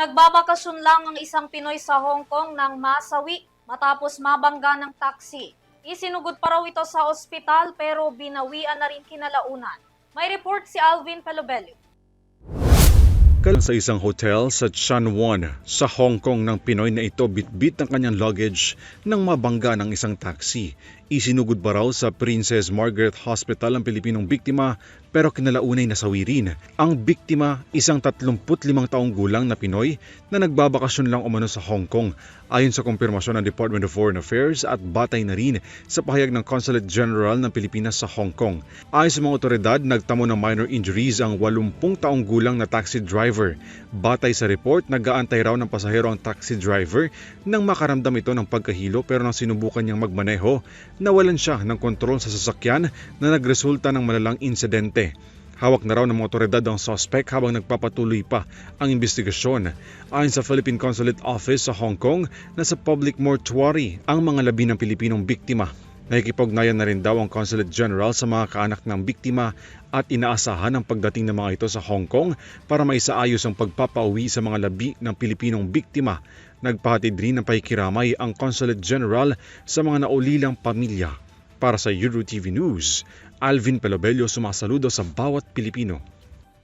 Nagbabakasyon lang ang isang Pinoy sa Hong Kong nang masawi matapos mabangga ng taxi. Isinugod pa raw ito sa ospital pero binawian na rin kinalaunan. May report si Alvin Pelobelio. Sa isang hotel sa Chunwon sa Hong Kong ng Pinoy na ito bitbit ang kanyang luggage nang mabangga ng isang taxi. Isinugod pa raw sa Princess Margaret Hospital ang Pilipinong biktima pero kinalaunay nasawi rin. Ang biktima, isang 35 taong gulang na Pinoy na nagbabakasyon lang umano sa Hong Kong. Ayon sa kumpirmasyon ng Department of Foreign Affairs at batay na rin sa pahayag ng Consulate General ng Pilipinas sa Hong Kong. Ayon sa mga otoridad, nagtamo ng minor injuries ang 80 taong gulang na taxi driver. Batay sa report, nag-aantay raw ng pasahero ang taxi driver nang makaramdam ito ng pagkahilo pero nang sinubukan niyang magmaneho, nawalan siya ng kontrol sa sasakyan na nagresulta ng malalang insidente. Hawak na raw ng mga otoridad ang suspect habang nagpapatuloy pa ang investigasyon. Ayon sa Philippine Consulate Office sa Hong Kong, nasa public mortuary ang mga labi ng Pilipinong biktima. Nakikipag-ugnayan na rin daw ang Consulate General sa mga kaanak ng biktima at inaasahan ang pagdating ng mga ito sa Hong Kong para maisaayos ang pagpapauwi sa mga labi ng Pilipinong biktima. Nagpahatid rin ng pakikiramay ang Consulate General sa mga naulilang pamilya. Para sa EuroTV News, Alvin Pelobelio, sumasaludo sa bawat Pilipino.